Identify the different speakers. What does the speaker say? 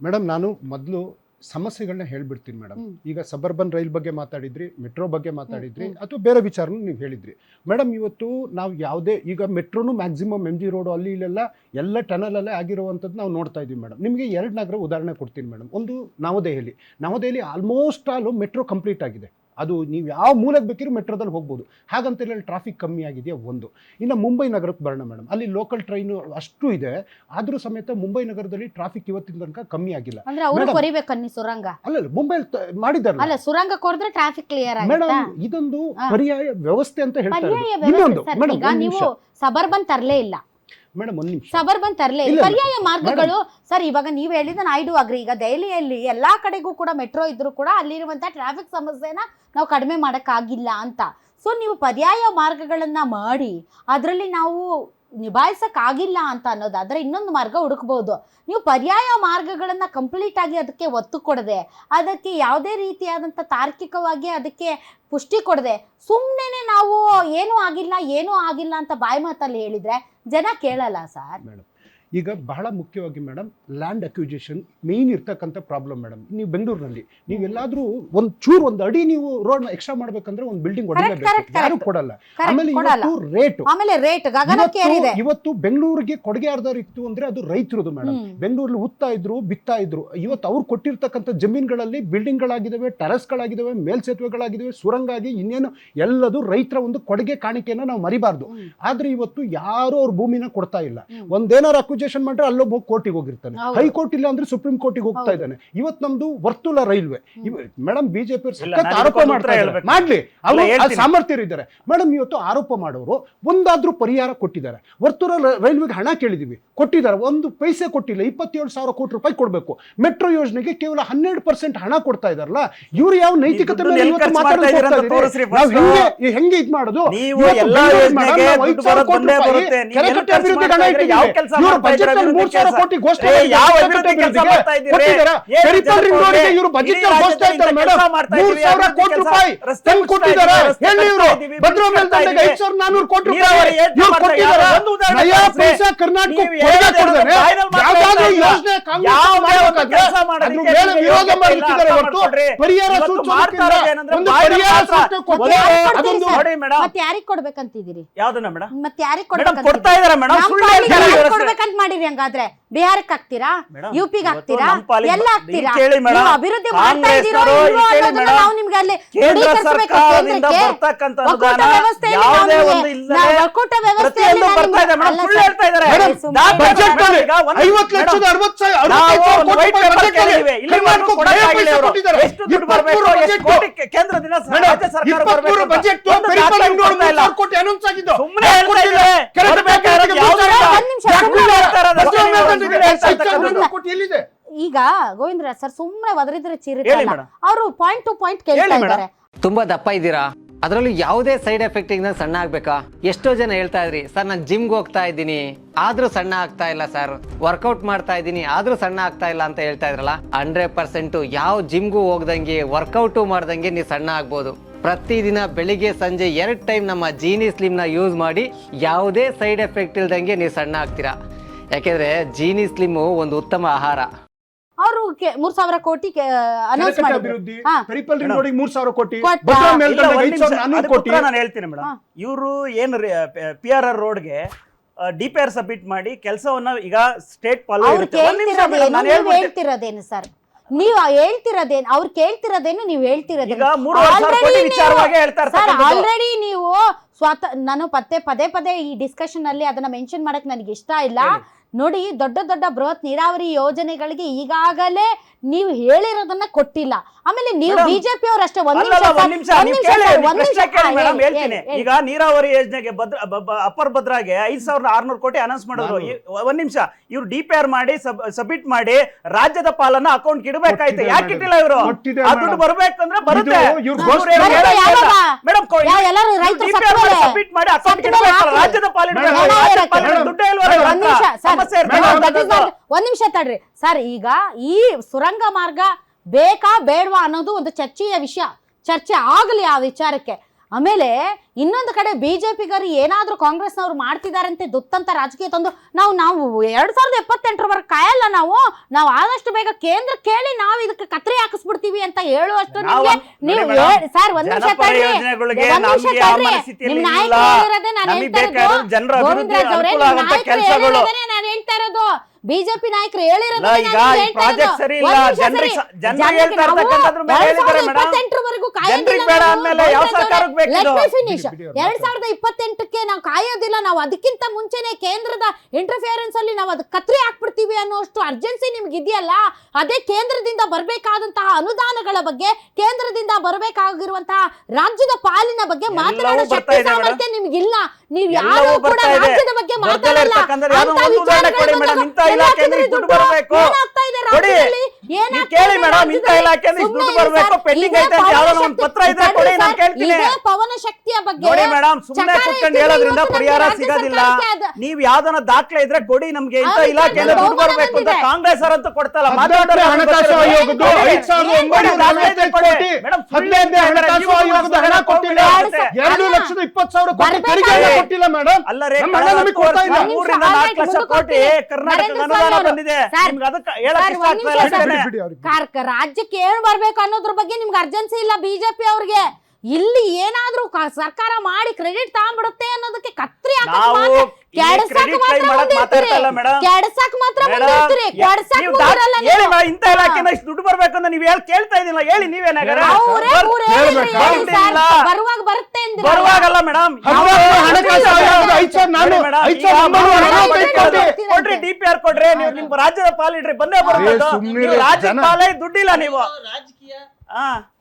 Speaker 1: Madam ನಾನು ಮೊದಲು ಸಮಸ್ಯೆಗಳನ್ನ ಹೇಳ್ಬಿಡ್ತೀನಿ ಮೇಡಮ್. ಈಗ ಸಬರ್ಬನ್ ರೈಲ್ ಬಗ್ಗೆ ಮಾತಾಡಿದ್ರಿ, ಮೆಟ್ರೋ ಬಗ್ಗೆ ಮಾತಾಡಿದ್ರಿ, ಅಥವಾ ಬೇರೆ ವಿಚಾರನೂ ನೀವು ಹೇಳಿದ್ರಿ ಮೇಡಮ್. ಇವತ್ತು ನಾವು ಯಾವುದೇ ಈಗ ಮೆಟ್ರೋನು ಮ್ಯಾಕ್ಸಿಮಮ್ MG ರೋಡು ಅಲ್ಲಿ ಇಲ್ಲೆಲ್ಲ ಎಲ್ಲ ಟನಲಲ್ಲೇ ಆಗಿರುವಂಥದ್ದು ನಾವು ನೋಡ್ತಾ ಇದ್ದೀವಿ ಮೇಡಮ್. ನಿಮಗೆ 2 ನಗರ ಉದಾಹರಣೆ ಕೊಡ್ತೀನಿ ಮೇಡಮ್. ಒಂದು ನವದೆಹಲಿ ಆಲ್ಮೋಸ್ಟ್ ಆಲ್ ಮೆಟ್ರೋ ಕಂಪ್ಲೀಟ್ ಆಗಿದೆ. ಅದು ನೀವು ಯಾವ ಮೂಲೆಗೆ ಬೇಕಿರೋ ಮೆಟ್ರೋದಲ್ಲಿ ಹೋಗ್ಬೋದು. ಹಾಗಂತೇಳಿ ಅಲ್ಲಿ ಟ್ರಾಫಿಕ್ ಕಮ್ಮಿ ಆಗಿದೆಯಾ ಒಂದು. ಇನ್ನು ಮುಂಬೈ ನಗರಕ್ಕೆ ಬರೋಣ ಮೇಡಮ್. ಅಲ್ಲಿ ಲೋಕಲ್ ಟ್ರೈನು ಅಷ್ಟು ಇದೆ, ಆದರೂ ಸಮೇತ ಮುಂಬೈ ನಗರದಲ್ಲಿ ಟ್ರಾಫಿಕ್ ಇವತ್ತಿನ ತನಕ ಕಮ್ಮಿ ಆಗಿಲ್ಲ.
Speaker 2: ಅಂದ್ರೆ ಅವರು ಕೊರಿಬೇಕನ್ನಿ ಸುರಂಗ.
Speaker 1: ಅಲ್ಲ ಮುಂಬೈ ಮಾಡಿದಾರಲ್ಲ,
Speaker 2: ಅಲ್ಲ ಸುರಂಗ ಕೊರಿದ್ರೆ ಟ್ರಾಫಿಕ್ ಕ್ಲಿಯರ್ ಆಗುತ್ತೆ
Speaker 1: ಮೇಡಮ್. ಇದೊಂದು ಪರ್ಯಾಯ ವ್ಯವಸ್ಥೆ ಅಂತ ಹೇಳ್ತಾರೆ.
Speaker 2: ಇನ್ನೊಂದು ಈಗ ನೀವು ಸಬರ್ಬನ್ ತರಲೇ ಇಲ್ಲ
Speaker 1: ಮೇಡಮ್, ಒಂದು ನಿಮಿಷ.
Speaker 2: ಸಬರ್ಬನ್ ತರಲೇ ಇಲ್ಲ. ಪರ್ಯಾಯ ಮಾರ್ಗಗಳು ಸರ್, ಇವಾಗ ನೀವು ಹೇಳಿದ ಐ ಡು ಅಗ್ರಿ. ಈಗ ದೆಹಲಿಯಲ್ಲಿ ಎಲ್ಲಾ ಕಡೆಗೂ ಕೂಡ ಮೆಟ್ರೋ ಇದ್ರು ಕೂಡ ಅಲ್ಲಿರುವಂತ ಟ್ರಾಫಿಕ್ ಸಮಸ್ಯೆನ ನಾವು ಕಡಿಮೆ ಮಾಡಕ್ಕಾಗಿಲ್ಲ ಅಂತ. ಸೊ ನೀವು ಪರ್ಯಾಯ ಮಾರ್ಗಗಳನ್ನ ಮಾಡಿ ಅದರಲ್ಲಿ ನಾವು ನಿಭಾಯಿಸಕ್ಕಾಗಿಲ್ಲ ಅಂತ ಅನ್ನೋದಾದ್ರೆ ಇನ್ನೊಂದು ಮಾರ್ಗ ಹುಡುಕ್ಬಹುದು. ನೀವು ಪರ್ಯಾಯ ಮಾರ್ಗಗಳನ್ನ ಕಂಪ್ಲೀಟ್ ಆಗಿ ಅದಕ್ಕೆ ಒತ್ತು ಕೊಡದೆ, ಅದಕ್ಕೆ ಯಾವುದೇ ರೀತಿಯಾದಂಥ ತಾರ್ಕಿಕವಾಗಿ ಅದಕ್ಕೆ ಪುಷ್ಟಿ ಕೊಡದೆ, ಸುಮ್ಮನೆ ನಾವು ಏನೂ ಆಗಿಲ್ಲ ಅಂತ ಬಾಯಿ ಮಾತಲ್ಲಿ ಹೇಳಿದ್ರೆ ಜನ ಕೇಳಲ್ಲ ಸರ್.
Speaker 1: ಈಗ ಬಹಳ ಮುಖ್ಯವಾಗಿ ಮೇಡಮ್, ಲ್ಯಾಂಡ್ ಅಕ್ವಿಜಿಷನ್ ಮೇನ್ ಇರ್ತಕ್ಕಂಥ ಪ್ರಾಬ್ಲಮ್ ಮೇಡಮ್. ನೀವು ಬೆಂಗಳೂರಿನಲ್ಲಿ ನೀವೆಲ್ಲಾದ್ರೂ ಒಂದು ಅಡಿ ನೀವು ರೋಡ್ ಎಕ್ಸ್ಟ್ರಾ ಮಾಡ್ಬೇಕಂದ್ರೆ ಒಂದು ಬಿಲ್ಡಿಂಗ್ ಹೊಡಿಲೇಬೇಕು, ಯಾರು ಕೊಡಲ್ಲ. ಆಮೇಲೆ ರೇಟ್ ಇವತ್ತು ಬೆಂಗಳೂರಿಗೆ ಕೊಡುಗೆ ಯಾರ್ದಾರು ಇತ್ತು ಅಂದ್ರೆ ಅದು ರೈತರದು ಮೇಡಮ್. ಬೆಂಗಳೂರಲ್ಲಿ ಬಿತ್ತಾ ಇದ್ರು. ಇವತ್ತು ಅವ್ರು ಕೊಟ್ಟಿರ್ತಕ್ಕಂಥ ಜಮೀನುಗಳಲ್ಲಿ ಬಿಲ್ಡಿಂಗ್ ಗಳಾಗಿದ್ದಾವೆ, ಟೆರಸ್ಗಳಾಗಿದ್ದಾವೆ, ಮೇಲ್ಸೇತುವೆಗಳಾಗಿದ್ದಾವೆ, ಸುರಂಗ ಆಗಿ ಇನ್ನೇನು ಎಲ್ಲದು ರೈತರ ಒಂದು ಕೊಡುಗೆ ಕಾಣಿಕೆಯನ್ನು ನಾವು ಮರಿಬಾರ್ದು. ಆದ್ರೆ ಇವತ್ತು ಯಾರು ಅವ್ರ ಭೂಮಿನ ಕೊಡ್ತಾ ಇಲ್ಲ. ಒಂದೇನಾರು ಮಾಡ್ರೆ ಅಲ್ಲೊಬ್ಬ ಕೋರ್ಟಿಗೆ ಹೋಗಿರ್ತಾನೆ, ಹೈಕೋರ್ಟ್ ಇಲ್ಲ ಅಂದ್ರೆ ಸುಪ್ರೀಂ ಕೋರ್ಟಿಗೆ ಹೋಗ್ತಾ ಇದ್ದಾನೆ. ಇವತ್ತು ನಮ್ದು ವರ್ತುಲ ರೈಲ್ವೆ ಮೇಡಮ್ ಬಿಜೆಪಿ ಆರೋಪ ಮಾಡ್ತಾ ಇದ್ದಾರೆ. ಮಾಡ್ಲಿ, ಅವರು ಸಾಮರ್ಥ್ಯ ಇದ್ದಾರೆ ಮೇಡಮ್. ಇವತ್ತು ಆರೋಪ ಮಾಡೋರು ಒಂದಾದ್ರೂ ಪರಿಹಾರ ಕೊಟ್ಟಿದ್ದಾರೆ. ವರ್ತುಲ ರೈಲ್ವೆಗೆ ಹಣ ಕೇಳಿದೀವಿ, ಕೊಟ್ಟಿದ್ದಾರೆ. ಒಂದು ಪೈಸೆ ಕೊಟ್ಟಿಲ್ಲ. 27,000 ಕೋಟಿ ರೂಪಾಯಿ ಕೊಡ್ಬೇಕು. ಮೆಟ್ರೋ ಯೋಜನೆಗೆ ಕೇವಲ 12% ಹಣ ಕೊಡ್ತಾ ಇದಾರಲ್ಲ. ಇವ್ರು ಯಾವ ನೈತಿಕತೆ ಮೇಲೆ ಹೆಂಗೆ ಇದ್ ಮಾಡೋದು? ಕೋಟಿ ಘೋಷಣೆ ಇವರು ಬಜೆಟ್ ಘೋಷಣೆ ಇದ್ದಾರೆ ಮೇಡಮ್. 3,000 ಕೋಟಿ ರೂಪಾಯಿ ಕೊಟ್ಟಿದ್ದಾರೆ. ಭದ್ರಾ ಮೇಲ್ದಂಡೆಗೆ 5,400 ಕೋಟಿ ರೂಪಾಯಿ ಇವ್ರು ಕೊಟ್ಟಿದ್ದಾರೆ. ನಯಾ ಪೈಸಾ ಕರ್ನಾಟಕ ಯೋಜನೆ ವಿರೋಧ ಮಾಡುತ್ತಿದ್ದಾರೆ ಹೊರತು ಪರಿಹಾರ
Speaker 2: ಮತ್ತೆ ಯಾರಿಗೆ ಕೊಡ್ಬೇಕಂತಿದ್ದೀರಿ?
Speaker 3: ಯಾವ್ದನ್ನ ಮೇಡಮ್?
Speaker 2: ಮತ್ತೆ ಯಾರಿಗೆ
Speaker 3: ಕೊಡ್ತಾ ಇದಾರೆ ಮೇಡಮ್?
Speaker 2: ಕೊಡ್ಬೇಕಂತ ಮಾಡಿರಿ. ಹಂಗಾದ್ರೆ ಬಿಹಾರಕ್ಕೆ ಹಾಕ್ತೀರಾ, ಯುಪಿಗೆ ಹಾಕ್ತೀರಾ, ಎಲ್ಲ ಹಾಕ್ತೀರಾ? ಅಭಿವೃದ್ಧಿ ಮಾಡ್ತಾ ಇದ್ದೀರೋ ನಾವು ನಿಮ್ಗೆ ಅಲ್ಲಿ ಒಕ್ಕೂಟ ವ್ಯವಸ್ಥೆಯಲ್ಲಿ ಈಗ ಗೋವಿಂದ್ರ ಸರ್ ಸುಮ್ಮನೆ ಒದರಿದ್ರೆ ಚೀರಿರಲ್ಲ. ಅವರು ಪಾಯಿಂಟ್ ಟು ಪಾಯಿಂಟ್ ಕೇಳ್ತಾ ಇದ್ದಾರೆ.
Speaker 4: ತುಂಬಾ ದಪ್ಪ ಇದ್ದೀರಾ, ಅದರಲ್ಲೂ ಯಾವುದೇ ಸೈಡ್ ಎಫೆಕ್ಟ್ ಇಂದ ಸಣ್ಣ ಆಗ್ಬೇಕಾ? ಎಷ್ಟೋ ಜನ ಹೇಳ್ತಾ ಇದ್ರಿ ಸರ್, ನಾನು ಜಿಮ್ಗೆ ಹೋಗ್ತಾ ಇದ್ದೀನಿ ಆದ್ರೂ ಸಣ್ಣ ಆಗ್ತಾ ಇಲ್ಲ ಸರ್, ವರ್ಕೌಟ್ ಮಾಡ್ತಾ ಇದ್ದೀನಿ ಆದ್ರೂ ಸಣ್ಣ ಆಗ್ತಾ ಇಲ್ಲ ಅಂತ ಹೇಳ್ತಾ ಇದ್ರಲ್ಲ. 100% ಯಾವ ಜಿಮ್ಗೂ ಹೋಗ್ದಂಗೆ ವರ್ಕೌಟು ಮಾಡ್ದಂಗೆ ನೀವು ಸಣ್ಣ ಆಗ್ಬೋದು. ಪ್ರತಿದಿನ ಬೆಳಿಗ್ಗೆ ಸಂಜೆ 2 ಟೈಮ್ ನಮ್ಮ ಜೀನಿ ಸ್ಲಿಮ್ ನ ಯೂಸ್ ಮಾಡಿ ಯಾವುದೇ ಸೈಡ್ ಎಫೆಕ್ಟ್ ಇಲ್ದಂಗೆ ನೀವು ಸಣ್ಣ ಆಗ್ತೀರಾ. ಯಾಕೆಂದ್ರೆ ಜೀನಿ ಸ್ಲಿಮ್ ಒಂದು ಉತ್ತಮ ಆಹಾರ.
Speaker 2: ಅವರು 3,000 ಕೋಟಿ ಅನೌನ್ಸ್ ಮಾಡಿದ್ರು.
Speaker 3: ನಾನು ಹೇಳ್ತೀನಿ ಮೇಡಮ್, ಇವರು ಏನು PRR ರೋಡ್ಗೆ DPR ಸಬ್ಮಿಟ್ ಮಾಡಿ ಕೆಲಸವನ್ನ ಈಗ ಸ್ಟೇಟ್
Speaker 2: ಹೇಳ್ತಿರೋದೇನು ಸರ್? ನೀವು ಹೇಳ್ತಿರೋದೇನು? ಅವ್ರು ಕೇಳ್ತಿರೋದೇನು ನೀವು ಹೇಳ್ತಿರೋದೇನು? ಆಲ್ರೆಡಿ ನೀವು ನಾನು ಪದೇ ಈ ಡಿಸ್ಕಷನ್ ಅಲ್ಲಿ ಅದನ್ನ ಮೆನ್ಷನ್ ಮಾಡಕ್ ನನಗೆ ಇಷ್ಟ ಇಲ್ಲ. ನೋಡಿ, ದೊಡ್ಡ ದೊಡ್ಡ ಬೃಹತ್ ನೀರಾವರಿ ಯೋಜನೆಗಳಿಗೆ ಈಗಾಗಲೇ ನೀವು ಹೇಳಿರೋದನ್ನ ಕೊಟ್ಟಿಲ್ಲ. ಆಮೇಲೆ ನೀವು ಬಿಜೆಪಿ ಅವರು ಅಷ್ಟೇ
Speaker 3: ಈಗ ನೀರಾವರಿ ಯೋಜನೆಗೆ ಅಪ್ಪರ್ ಭದ್ರಾಗೆ 5,600 ಕೋಟಿ ಅನೌನ್ಸ್ ಮಾಡಿದ್ರು. ಒಂದ್ ನಿಮಿಷ, ಇವ್ರು DPR ಮಾಡಿ ಸಬ್ಮಿಟ್ ಮಾಡಿ ರಾಜ್ಯದ ಪಾಲನ್ನ ಅಕೌಂಟ್ ಇಡಬೇಕಾಯ್ತು. ಯಾಕೆ ಇಟ್ಟಿಲ್ಲ ಇವರು? ದುಡ್ಡು ಬರ್ಬೇಕಂದ್ರೆ ಬರುತ್ತೆ ಸಬ್ಮಿಟ್ ಮಾಡಿ ಅಕೌಂಟ್ ಇಡಬೇಕು. ರಾಜ್ಯದ ಪಾಲಿನ ದುಡ್ಡು
Speaker 2: ಒಂದ್ ನಿಮಿಷ ತಡ್ರಿ ಸರ್. ಈಗ ಈ ಸುರಂಗ ಮಾರ್ಗ ಬೇಕಾ ಬೇಡವಾ ಅನ್ನೋದು ಒಂದು ಚರ್ಚೆಯ ವಿಷಯ. ಚರ್ಚೆ ಆಗಲಿ ಆ ವಿಚಾರಕ್ಕೆ. ಆಮೇಲೆ ಇನ್ನೊಂದು ಕಡೆ ಬಿಜೆಪಿಗರು ಏನಾದ್ರೂ ಕಾಂಗ್ರೆಸ್ನವ್ರು ಮಾಡ್ತಿದ್ದಾರೆ ಅಂತ ದುತ್ತಂತ ರಾಜಕೀಯ ತಂದು ನಾವು 2078 ಕಾಯಲ್ಲ. ನಾವು ಆದಷ್ಟು ಬೇಗ ಕೇಂದ್ರ ಕೇಳಿ ನಾವು ಇದಕ್ಕೆ ಕತ್ರಿ ಹಾಕಿಸ್ಬಿಡ್ತೀವಿ ಅಂತ ಹೇಳುವಷ್ಟು ನಿಮ್ಗೆ ನೀವು ಸರ್ ಒಂದ್ ನಿಮಿಷ ತಡ್ರಿ, ನಿಮ್ ನಾಯಕರು ಹೇಳಿರೋದೇ ನಾನು ಹೇಳ್ತಾ ಇರೋದು. ಗೋವಿಂದರಾಜ್ ಅವರೇ, ನಿಮ್ ನಾಯಕರು ಹೇಳಿರೋದೇ ನಾನು ಹೇಳ್ತಾ ಇರೋದು. ಬಿಜೆಪಿ ನಾಯಕರು ಹೇಳಿರೋದು ಫಿನಿಶ್ 2028ಕ್ಕೆ ನಾವು ಕಾಯೋದಿಲ್ಲ. ನಾವು ಅದಕ್ಕಿಂತ ಮುಂಚೆನೆ ಕೇಂದ್ರದ ಇಂಟರ್ಫಿಯರೆನ್ಸ್ ಅಲ್ಲಿ ನಾವು ಅದಕ್ಕೆ ಕತ್ರಿ ಹಾಕ್ಬಿಡ್ತೀವಿ ಅನ್ನೋಷ್ಟು ಅರ್ಜೆನ್ಸಿ ನಿಮ್ಗೆ ಇದೆಯಲ್ಲ. ಅದೇ ಕೇಂದ್ರದಿಂದ ಬರ್ಬೇಕಾದಂತಹ ಅನುದಾನಗಳ ಬಗ್ಗೆ, ಕೇಂದ್ರದಿಂದ ಬರಬೇಕಾಗಿರುವಂತಹ ರಾಜ್ಯದ ಪಾಲಿನ ಬಗ್ಗೆ ಮಾತನಾಡೋ ಶಕ್ತಿ ಸಾಮರ್ಥ್ಯ ನಿಮ್ಗಿಲ್ಲ. ನೀವು ಯಾರು ಕೂಡ ರಾಜ್ಯದ ಬಗ್ಗೆ ಮಾತಾಡಲ್ಲ. ಪವನ ಶಕ್ತಿಯ ಬಗ್ಗೆ
Speaker 3: ಹೇಳೋದ್ರಿಂದ ಪರಿಹಾರ ಸಿಗೋದಿಲ್ಲ. ನೀವ್ ಯಾವ್ದನ್ನ ದಾಖಲೆ ಇದ್ರೆ ಕೊಡಿ ನಮ್ಗೆ, ಇಂತ ಇಲಾಖೆಯಿಂದ ದುಡ್ಡು ಬರ್ಬೇಕು ಅಂತ ಕಾಂಗ್ರೆಸ್ ಅವರಂತೂ ಕೊಡ್ತಲ್ಲ.
Speaker 1: ಹಣಕಾಸು ಆಯೋಗದ 5,940 ಕೋಟಿ ಹಣಕಾಸು ಆಯೋಗದ ಹಣ ಕೊಟ್ಟಿಲ್ಲ. 2,20,000 ಕೋಟಿ ತೆರಿಗೆ ಕೊಟ್ಟಿಲ್ಲ ಮೇಡಮ್.
Speaker 3: ಅಲ್ಲರೇ, 3ರಿಂದ 4 ಲಕ್ಷ ಕೋಟಿ ಕರ್ನಾಟಕ ಅನುದಾನ ಬಂದಿದೆ.
Speaker 2: ರಾಜ್ಯಕ್ಕೆ ಏನ್ ಬರ್ಬೇಕು ಅನ್ನೋದ್ರ ಬಗ್ಗೆ ನಿಮ್ಗೆ ಅರ್ಜೆನ್ಸಿ ಇಲ್ಲ ಬಿಜೆಪಿ ಅವ್ರಿಗೆ. ಇಲ್ಲಿ ಏನಾದ್ರೂ ಸರ್ಕಾರ ಮಾಡಿ ಕ್ರೆಡಿಟ್ ತಗೊಂಡ್ಬಿಡುತ್ತೆ ಅನ್ನೋದಕ್ಕೆ ಕತ್ರಿ
Speaker 3: ಇಂತ ಇಲಾಖೆಯಿಂದ ಇಷ್ಟು ದುಡ್ಡು ಬರ್ಬೇಕು ಅಂತ ನೀವ್ ಕೇಳ್ತಾ ಇದೀಲ್ಲ. ಹೇಳಿ ನೀವೇನಾಗಾರ
Speaker 2: ಬರುವಾಗ ಬರುತ್ತೆ
Speaker 3: ಬರುವಾಗಲ್ಲ ಮೇಡಮ್. ಕೊಡ್ರಿ, DPR ಕೊಡ್ರಿ, ನೀವು ನಿಮ್ ರಾಜ್ಯದ ಪಾಲಿಡ್ರಿ, ಬಂದೇ ಬರುತ್ತೆ. ರಾಜ್ಯದ ಪಾಲೇ ದುಡ್ಡಿಲ್ಲ ನೀವು.